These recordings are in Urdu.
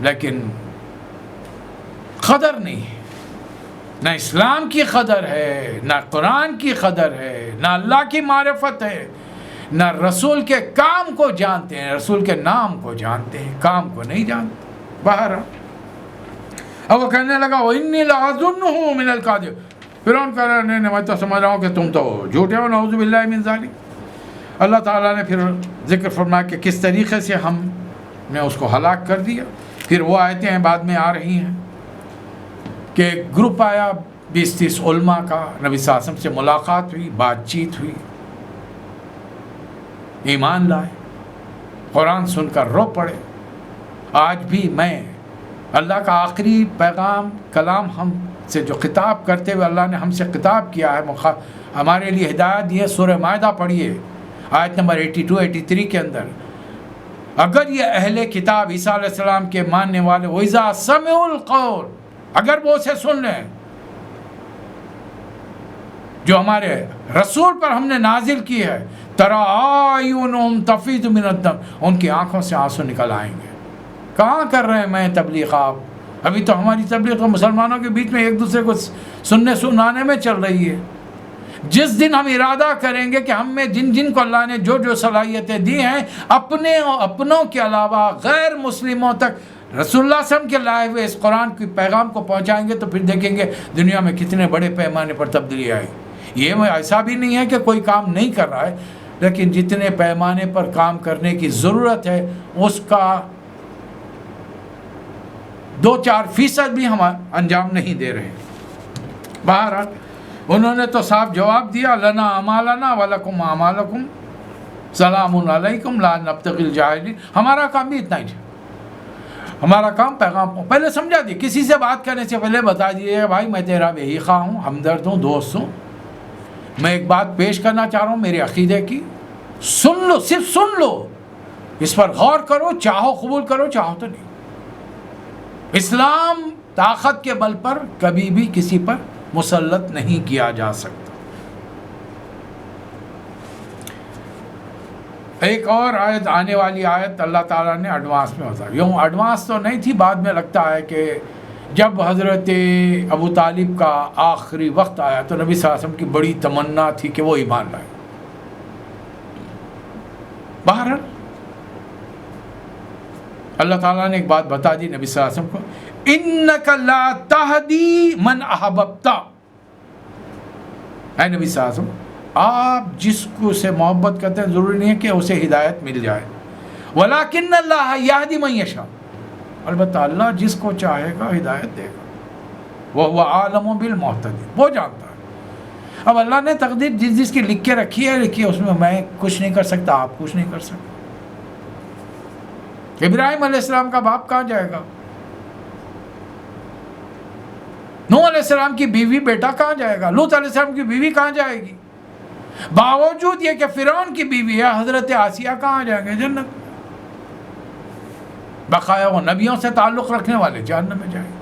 لیکن قدر نہیں ہے، نہ اسلام کی قدر ہے، نہ قرآن کی قدر ہے، نہ اللہ کی معرفت ہے، نہ رسول کے کام کو جانتے ہیں، رسول کے نام کو جانتے ہیں، کام کو نہیں جانتے۔ باہر اب وہ کہنے لگا وَإِنِّي لَأَظُنُّهُ مِنَ الْكَاذِبِينَ، فرعون کہہ رہا نہیں میں تو سمجھ رہا ہوں کہ تم تو جھوٹے ہو، نعوذ باللہ من ذالک۔ اللہ تعالیٰ نے پھر ذکر فرمایا کہ کس طریقے سے ہم نے اس کو ہلاک کر دیا۔ پھر وہ آیتیں بعد میں آ رہی ہیں کہ ایک گروپ آیا 20-30 علماء کا، نبی صلی اللہ علیہ وسلم سے ملاقات ہوئی، بات چیت ہوئی، ایمان لائے، قرآن سن کر رو پڑے۔ آج بھی میں اللہ کا آخری پیغام کلام ہم سے جو خطاب کرتے ہوئے اللہ نے ہم سے خطاب کیا ہے، ہمارے لیے ہدایت دی ہے، سورہ مائدہ پڑھیے آیت نمبر 82-83 کے اندر۔ اگر یہ اہل کتاب عیسیٰ علیہ السلام کے ماننے والے وَإِذَا سَمِعُوا الْقَوْلَ، اگر وہ اسے سن لیں جو ہمارے رسول پر ہم نے نازل کی ہے، تَرَىٰ أَعْيُنُهُمْ تَفِيضُ مِنَ الدَّمْعِ، ان کی آنکھوں سے آنسو نکل آئیں گے۔ کہاں کر رہے ہیں میں تبلیغ آپ؟ ابھی تو ہماری تبلیغ تو مسلمانوں کے بیچ میں ایک دوسرے کو سننے سنانے میں چل رہی ہے۔ جس دن ہم ارادہ کریں گے کہ ہم میں جن جن کو اللہ نے جو جو صلاحیتیں دی ہیں اپنوں کے علاوہ غیر مسلموں تک رسول اللہ صلی اللہ علیہ وسلم کے لائے ہوئے اس قرآن کے پیغام کو پہنچائیں گے، تو پھر دیکھیں گے دنیا میں کتنے بڑے پیمانے پر تبدیلی آئی۔ یہ ایسا بھی نہیں ہے کہ کوئی کام نہیں کر رہا ہے، لیکن جتنے پیمانے پر کام کرنے کی ضرورت ہے اس کا 2-4% بھی ہم انجام نہیں دے رہے۔ بہرحال انہوں نے تو صاف جواب دیا، لنا اعمالنا ولکم اعمالکم سلام علیکم لا نبتغی الجاہلین۔ ہمارا کام بھی اتنا ہی ہے، ہمارا کام پیغام کو پہلے سمجھا دی، کسی سے بات کرنے سے پہلے بتا دیجیے بھائی میں تیرا یہی خواہ ہوں، ہمدرد ہوں، دوست ہوں، میں ایک بات پیش کرنا چاہ رہا ہوں میرے عقیدے کی، سن لو، صرف سن لو، اس پر غور کرو، چاہو قبول کرو، چاہو تو نہیں۔ اسلام طاقت کے بل پر کبھی بھی کسی پر مسلط نہیں کیا جا سکتا۔ ایک اور آیت، آنے والی آیت اللہ تعالیٰ نے ایڈوانس میں ہوتا ہے، یوں ایڈوانس تو نہیں تھی، بعد میں لگتا ہے کہ جب حضرت ابو طالب کا آخری وقت آیا تو نبی صلی اللہ علیہ وسلم کی بڑی تمنا تھی کہ وہ ایمان لائے۔ بہرحال اللہ تعالیٰ نے ایک بات بتا دی نبی صلی اللہ علیہ وسلم کو، اِنَّكَ لَا تَهْدِي مَنْ أَحْبَبْتَ، اے نبی صلی اللہ علیہ وسلم آپ جس کو سے محبت کرتے ہیں ضروری نہیں ہے کہ اسے ہدایت مل جائے، وَلَكِنَّ اللَّهَ يَهْدِي مَنْ يَشَاءُ، البتہ اللہ جس کو چاہے گا ہدایت دے گا، وَهُوَ أَعْلَمُ بِالْمُهْتَدِينَ، وہ جانتا ہے۔ اب اللہ نے تقدیر جس جس کی لکھ کے رکھی ہے اس میں میں کچھ نہیں کر سکتا، آپ کچھ نہیں کر سکتے۔ ابراہیم علیہ السلام کا باپ کہاں جائے گا؟ نوح علیہ السلام کی بیوی بیٹا کہاں جائے گا؟ لوط علیہ السلام کی بیوی کہاں جائے گی؟ باوجود یہ کہ فرعون کی بیوی ہے حضرت آسیہ کہاں جائیں گے؟ جنت۔ بقایا وہ نبیوں سے تعلق رکھنے والے جہنم میں جائیں گے۔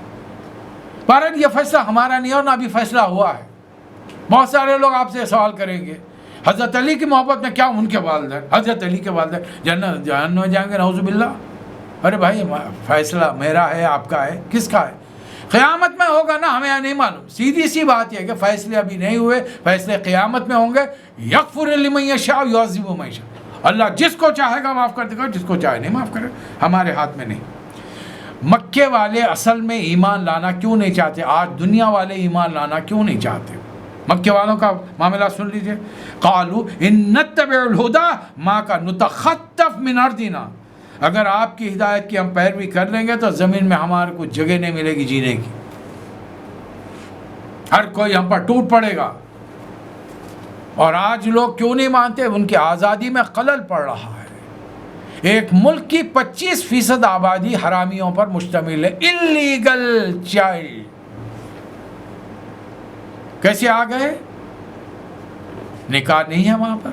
بہرحال یہ فیصلہ ہمارا نہیں ہے اور نہ بھی فیصلہ ہوا ہے۔ بہت سارے لوگ آپ سے سوال کریں گے حضرت علی کی محبت میں کیا ان کے والدین، حضرت علی کے والدین جہنم میں جائیں گے نعوذ باللہ؟ ارے بھائی فیصلہ میرا ہے، آپ کا ہے، کس کا ہے؟ قیامت میں ہوگا نا، ہمیں نہیں معلوم۔ سیدھی سی بات یہ ہے کہ فیصلے ابھی نہیں ہوئے، فیصلے قیامت میں ہوں گے۔ یغفر لمن یشاء ویعذب من یشاء، اللہ جس کو چاہے گا معاف کر دے گا، جس کو چاہے نہیں معاف کرے، ہمارے ہاتھ میں نہیں۔ مکے والے اصل میں ایمان لانا کیوں نہیں چاہتے؟ آج دنیا والے ایمان لانا کیوں نہیں چاہتے؟ مکے والوں کا معاملہ سن لیجئے، قالوا ان نتبع الہدی ما کا نتخطف من ارضنا، اگر آپ کی ہدایت کی ہم پیروی کر لیں گے تو زمین میں ہمارے کو جگہ نہیں ملے گی جینے کی، ہر کوئی ہم پر ٹوٹ پڑے گا۔ اور آج لوگ کیوں نہیں مانتے؟ ان کی آزادی میں خلل پڑ رہا ہے۔ ایک ملک کی 25% آبادی حرامیوں پر مشتمل ہے، انلیگل چائلڈ۔ کیسے آ گئے؟ نکاح نہیں ہے وہاں پر،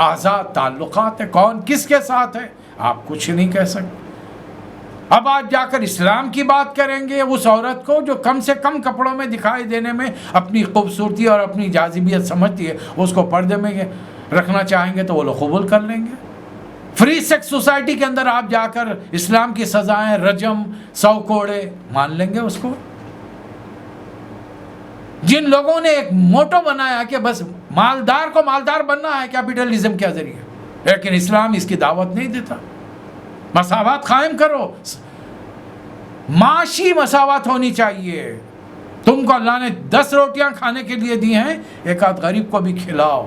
آزاد تعلقات ہے، کون کس کے ساتھ ہے آپ کچھ نہیں کہہ سکتے۔ اب آج جا کر اسلام کی بات کریں گے اس عورت کو جو کم سے کم کپڑوں میں دکھائی دینے میں اپنی خوبصورتی اور اپنی جاذبیت سمجھتی ہے، اس کو پردے میں رکھنا چاہیں گے تو وہ لوگ قبول کر لیں گے۔ فری سیکس سوسائٹی کے اندر آپ جا کر اسلام کی سزائیں رجم 100 کوڑے مان لیں گے اس کو؟ جن لوگوں نے ایک موٹو بنایا کہ بس مالدار کو مالدار بننا ہے کیپٹلزم کے ذریعے، لیکن اسلام اس کی دعوت نہیں دیتا۔ مساوات قائم کرو، معاشی مساوات ہونی چاہیے۔ تم کو اللہ نے 10 روٹیاں کھانے کے لیے دی ہیں، ایک آدھ غریب کو بھی کھلاؤ۔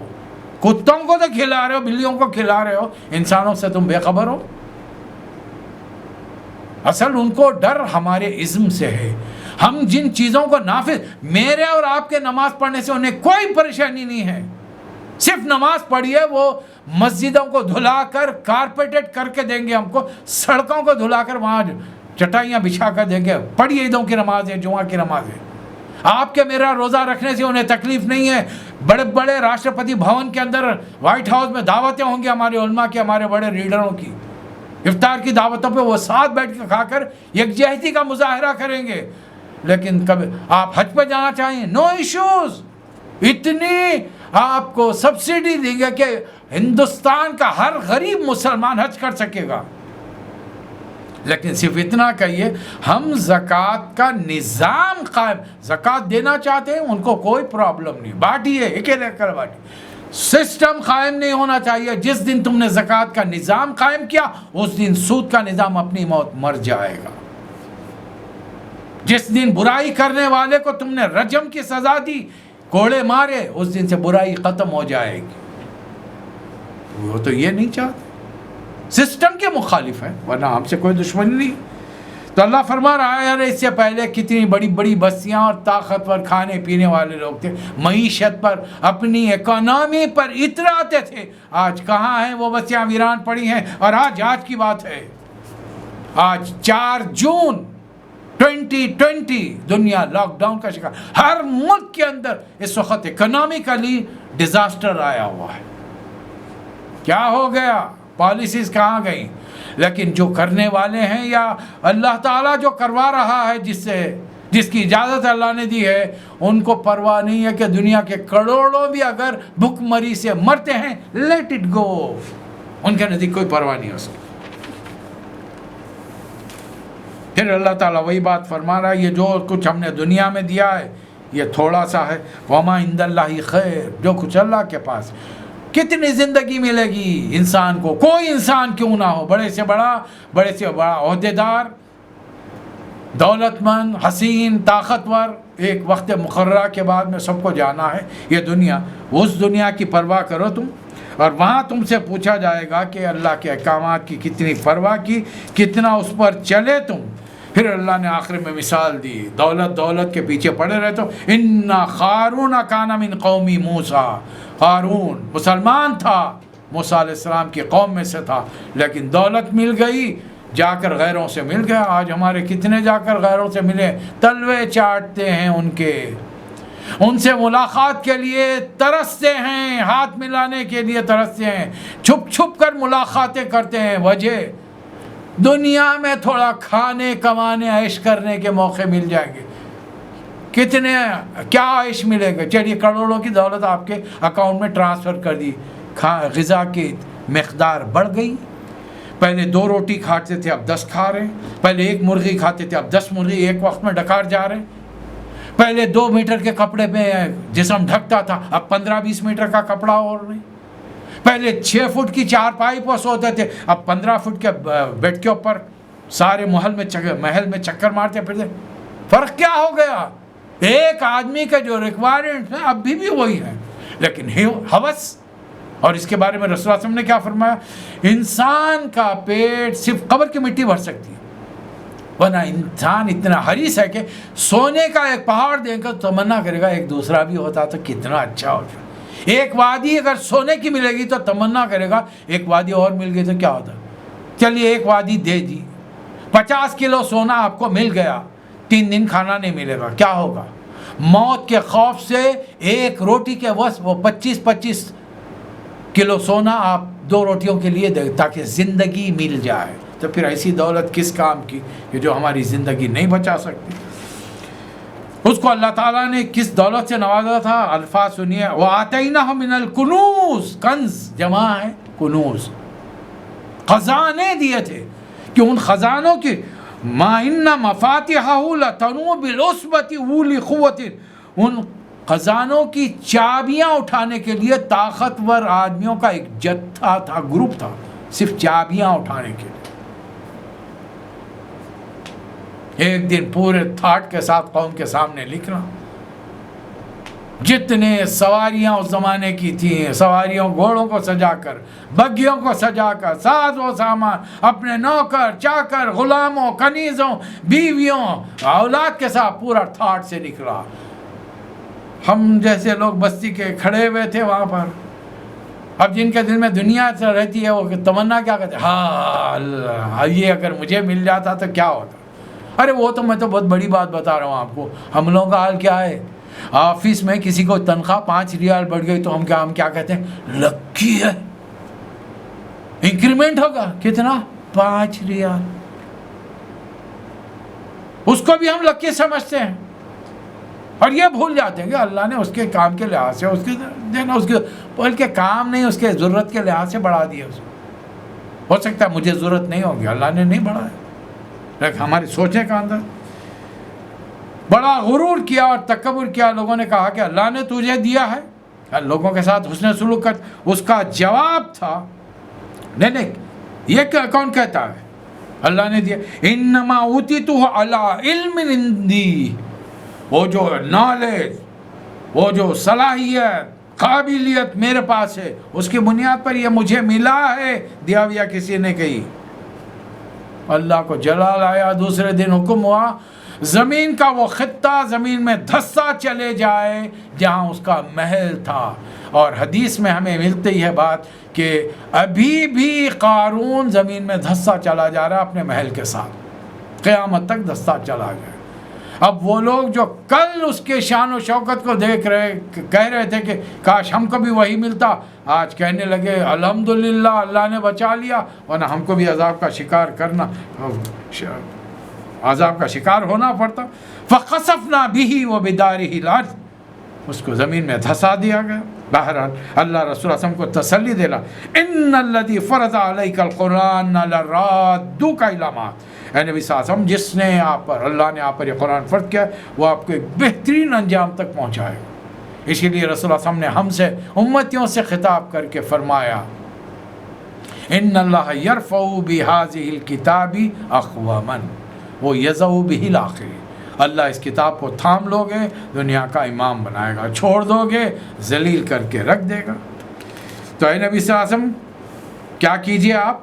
کتوں کو تو کھلا رہے ہو، بلیوں کو کھلا رہے ہو، انسانوں سے تم بے خبر ہو۔ اصل ان کو ڈر ہمارے ازم سے ہے۔ ہم جن چیزوں کو نافذ، میرے اور آپ کے نماز پڑھنے سے انہیں کوئی پریشانی نہیں ہے، صرف نماز پڑھیے، وہ مسجدوں کو دھلا کر کارپیٹڈ کر کے دیں گے ہم کو، سڑکوں کو دھلا کر وہاں چٹائیاں بچھا کر دیں گے، پڑھیے عیدوں کی نماز ہے، جمعہ کی نماز ہے۔ آپ کے میرا روزہ رکھنے سے انہیں تکلیف نہیں ہے۔ بڑے بڑے راشٹرپتی بھون کے اندر، وائٹ ہاؤس میں دعوتیں ہوں گی ہمارے علماء کی، ہمارے بڑے لیڈروں کی، افطار کی دعوتوں پہ وہ ساتھ بیٹھ کے کھا کر یکجہتی کا مظاہرہ کریں گے۔ لیکن کبھی آپ حج پہ جانا چاہیں، نو ایشوز، اتنی آپ کو سبسڈی دیں گے کہ ہندوستان کا ہر غریب مسلمان حج کر سکے گا۔ لیکن صرف اتنا کہیے، ہم زکوٰۃ کا نظام قائم، زکوٰۃ دینا چاہتے ہیں ان کو کوئی پرابلم نہیں، بانٹیے، اکیلے کر بانٹیے، سسٹم قائم نہیں ہونا چاہیے۔ جس دن تم نے زکوٰۃ کا نظام قائم کیا، اس دن سود کا نظام اپنی موت مر جائے گا۔ جس دن برائی کرنے والے کو تم نے رجم کی سزا دی، کوڑے مارے، اس دن سے برائی ختم ہو جائے گی۔ وہ تو یہ نہیں چاہتے، سسٹم کے مخالف ہے، ورنہ ہم سے کوئی دشمنی نہیں۔ تو اللہ فرما رہا ہے، یار اس سے پہلے کتنی بڑی بڑی بستیاں اور طاقتور کھانے پینے والے لوگ تھے، معیشت پر، اپنی اکانومی پر اتراتے تھے۔ آج کہاں ہیں وہ بستیاں؟ ویران پڑی ہیں۔ اور آج کی بات ہے، آج 4 جون 2020 دنیا لاک ڈاؤن کا شکار، ہر ملک کے اندر اس وقت اکنامکلی ڈیزاسٹر آیا ہوا ہے۔ کیا ہو گیا؟ پالیسیز کہاں گئیں؟ لیکن جو کرنے والے ہیں، یا اللہ تعالیٰ جو کروا رہا ہے، جس کی اجازت اللہ نے دی ہے، ان کو پرواہ نہیں ہے کہ دنیا کے کروڑوں بھی اگر بھوک مری سے مرتے ہیں، لیٹ اٹ گو، ان کے نزدیک کوئی پرواہ نہیں ہو سکتی۔ پھر اللہ تعالیٰ وہی بات فرما رہا ہے، یہ جو کچھ ہم نے دنیا میں دیا ہے یہ تھوڑا سا ہے، وما عند اللہ خیر، جو کچھ اللہ کے پاس۔ کتنی زندگی ملے گی انسان کو؟ کوئی انسان کیوں نہ ہو، بڑے سے بڑا عہدیدار، دولت مند، حسین، طاقتور، ایک وقت مقررہ کے بعد میں سب کو جانا ہے یہ دنیا۔ اس دنیا کی پرواہ کرو تم، اور وہاں تم سے پوچھا جائے گا کہ اللہ کے احکامات کی کتنی پرواہ کی، کتنا اس پر چلے تم۔ پھر اللہ نے آخر میں مثال دی، دولت کے پیچھے پڑے رہے تو ان قارون کان من قوم موسیٰ، قارون مسلمان تھا، موسیٰ علیہ السلام کی قوم میں سے تھا، لیکن دولت مل گئی، جا کر غیروں سے مل گیا۔ آج ہمارے کتنے جا کر غیروں سے ملے، تلوے چاٹتے ہیں ان کے، ان سے ملاقات کے لیے ترستے ہیں، ہاتھ ملانے کے لیے ترستے ہیں، چھپ چھپ کر ملاقاتیں کرتے ہیں۔ وجہ دنیا میں تھوڑا کھانے کمانے عیش کرنے کے موقع مل جائیں گے، کتنے کیا عیش ملے گا؟ چلیے کروڑوں کی دولت آپ کے اکاؤنٹ میں ٹرانسفر کر دی، غذا کی مقدار بڑھ گئی، پہلے 2 روٹی کھاتے تھے اب 10 کھا رہے ہیں، پہلے 1 مرغی کھاتے تھے اب 10 مرغی ایک وقت میں ڈکار جا رہے ہیں، پہلے 2 میٹر کے کپڑے میں جسم ڈھکتا تھا اب 15-20 میٹر کا کپڑا اوڑھ رہے ہیں، پہلے 6 فٹ کی چارپائی پر سوتے تھے اب 15 فٹ کے بیڈ کے اوپر سارے محل میں چکر مارتے پھرتے۔ فرق کیا ہو گیا؟ ایک آدمی کے جو ریکوائرمنٹ ہیں اب بھی وہی ہیں، لیکن ہوس۔ اور اس کے بارے میں رسول اللہ صلی اللہ علیہ وسلم نے کیا فرمایا؟ انسان کا پیٹ صرف قبر کی مٹی بھر سکتی ہے، ورنہ انسان اتنا حریص ہے کہ سونے کا ایک پہاڑ دے کر تمنا کرے گا ایک دوسرا بھی ہوتا تو کتنا اچھا ہوتا۔ ایک وادی اگر سونے کی ملے گی تو تمنا کرے گا ایک وادی اور مل گئی تو کیا ہوتا۔ چلیے ایک وادی دے دی، 50 کلو سونا آپ کو مل گیا، 3 دن کھانا نہیں ملے گا، کیا ہوگا؟ موت کے خوف سے ایک روٹی کے وس وہ 25 کلو سونا آپ 2 روٹیوں کے لیے دے تاکہ زندگی مل جائے۔ تو پھر ایسی دولت کس کام کی کہ جو ہماری زندگی نہیں بچا سکتی؟ اس کو اللہ تعالیٰ نے کس دولت سے نوازا تھا؟ الفاظ سنیے، وَآتَيْنَاهُ مِنَ الْكُنُوزِ، کنز جمع ہے کنوز، خزانے دیے تھے کہ ان خزانوں کی ما ان مفاتحہ لتنوء بالعصبۃ اولی قوۃ، ان خزانوں کی چابیاں اٹھانے کے لیے طاقتور آدمیوں کا ایک جتھا تھا، گروپ تھا، صرف چابیاں اٹھانے کے لیے۔ ایک دن پورے تھاٹ کے ساتھ قوم کے سامنے لکھنا، جتنے سواریاں اس زمانے کی تھیں، سواریوں گھوڑوں کو سجا کر، بگیوں کو سجا کر، ساز و سامان، اپنے نوکر چاکر، غلاموں، کنیزوں، بیویوں، اولاد کے ساتھ پورا تھاٹ سے نکلا۔ ہم جیسے لوگ بستی کے کھڑے ہوئے تھے وہاں پر، اب جن کے دل میں دنیا سے رہتی ہے وہ تمنا کیا کہتے ہیں، ہاں اللہ یہ اگر مجھے مل جاتا تو کیا ہوتا۔ ارے وہ تو میں تو بہت بڑی بات بتا رہا ہوں آپ کو، ہم لوگوں کا حال کیا ہے، آفس میں کسی کو تنخواہ 5 ریال بڑھ گئی تو ہم کیا کہتے ہیں، لکی ہے، انکریمنٹ ہوگا کتنا، 5 ریال، اس کو بھی ہم لکی سمجھتے ہیں، اور یہ بھول جاتے ہیں کہ اللہ نے اس کے کام کے لحاظ سے اس کے دینا، اس کے بلکہ کام نہیں، اس کے ضرورت کے لحاظ سے بڑھا دیا اس کو۔ ہو سکتا ہے مجھے ضرورت نہیں ہوگی، اللہ نے نہیں بڑھایا، لیکن ہماری سوچنے کا اندر بڑا غرور کیا اور تکبر کیا۔ لوگوں نے کہا کہ اللہ نے تجھے دیا ہے، لوگوں کے ساتھ حسن سلوک کر۔ اس کا جواب تھا نہیں یہ کون کہتا ہے، اللہ نے دیا، انما اوتیتہ علی علم عندی، وہ جو نالج، وہ جو صلاحیت، قابلیت میرے پاس ہے، اس کی بنیاد پر یہ مجھے ملا ہے، دیا ویا کسی نے کہی۔ اللہ کو جلال آیا، دوسرے دن حکم ہوا زمین کا وہ خطہ زمین میں دھسا چلے جائے جہاں اس کا محل تھا۔ اور حدیث میں ہمیں ملتی ہے بات کہ ابھی بھی قارون زمین میں دھسا چلا جا رہا اپنے محل کے ساتھ، قیامت تک دھسا چلا گیا۔ اب وہ لوگ جو کل اس کے شان و شوکت کو دیکھ رہے، کہہ رہے تھے کہ کاش ہم کو بھی وہی ملتا، آج کہنے لگے الحمدللہ اللہ نے بچا لیا، ورنہ ہم کو بھی عذاب کا شکار کرنا، عذاب کا شکار ہونا پڑتا۔ فَخَسَفْنَا بِهِ وَبِدَارِهِ الْأَرْضَ، اس کو زمین میں دھسا دیا گیا۔ بہرحال اللہ رسول اللہ صلی اللہ علیہ وسلم کو تسلی دیلا، اِنَّ الَّذِي فَرَضَ عَلَيْكَ الْقُرْآنَ لَرَادُّكَ إِلَىٰ مَعَادٍ، اے نبی صلی اللہ علیہ وسلم، جس نے آپ پر، اللہ نے آپ پر یہ قرآن فرض کیا وہ آپ کو ایک بہترین انجام تک پہنچائے۔ اسی لیے رسول اللہ صلی اللہ علیہ وسلم نے ہم سے، امتیوں سے خطاب کر کے فرمایا، ان اللہ یرفع بہذہ الکتاب اقواما ویضع بہ الآخرین، اللہ اس کتاب کو تھام لو گے دنیا کا امام بنائے گا، چھوڑ دو گے ذلیل کر کے رکھ دے گا۔ تو اے نبی صلی اللہ علیہ وسلم کیا کیجئے آپ،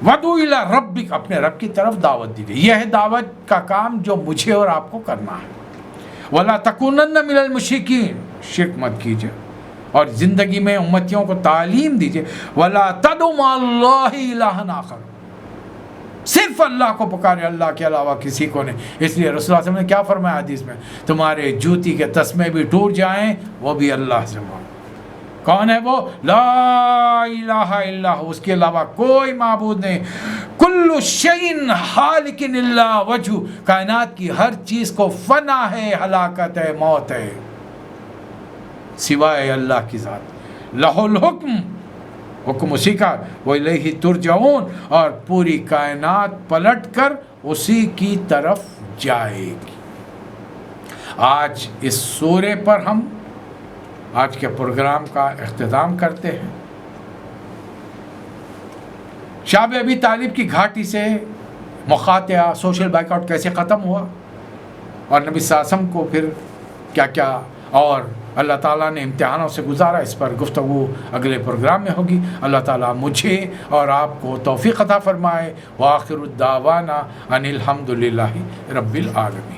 وَدُعُ إِلَىٰ رَبِّكَ، اپنے رب کی طرف دعوت دیجئے، یہ ہے دعوت کا کام جو مجھے اور آپ کو کرنا ہے۔ وَلَا تَكُونَنَّ مِنَ الْمُشْرِكِينَ، شرک مت کیجئے، اور زندگی میں امتیوں کو تعلیم دیجئے، وَلَا تَدْعُ مَعَ اللَّهِ إِلَٰهًا آخَرَ، صرف اللہ کو پکارے، اللہ کے علاوہ کسی کو نہیں۔ اس لیے رسول اللہ صلی اللہ علیہ وسلم نے کیا فرمایا حدیث میں، تمہارے جوتی کے تسمے بھی ٹوٹ جائیں وہ بھی اللہ سے مانگو۔ کون ہے وہ، لا الہ الا ہو، اس کے علاوہ کوئی معبود نہیں، کل شیء ہالک الا وجہ، کائنات کی ہر چیز کو فنا ہے، ہلاکت ہے، موت ہے، سوائے اللہ کی ذات۔ لہ الحکم، حکم اسی کا، وَإِلَيْهِ تُرْجَعُونَ، اور پوری کائنات پلٹ کر اسی کی طرف جائے گی۔ آج اس سورے پر ہم آج کے پروگرام کا اختتام کرتے ہیں۔ شعب ابی طالب کی گھاٹی سے مقاطعہ، سوشل بائیک آؤٹ کیسے ختم ہوا، اور نبی صلی اللہ علیہ وسلم کو پھر کیا کیا اور اللہ تعالیٰ نے امتحانوں سے گزارا، اس پر گفتگو اگلے پروگرام میں ہوگی۔ اللہ تعالیٰ مجھے اور آپ کو توفیق عطا فرمائے۔ وآخر الدعوانا ان الحمد للہ رب العالمین۔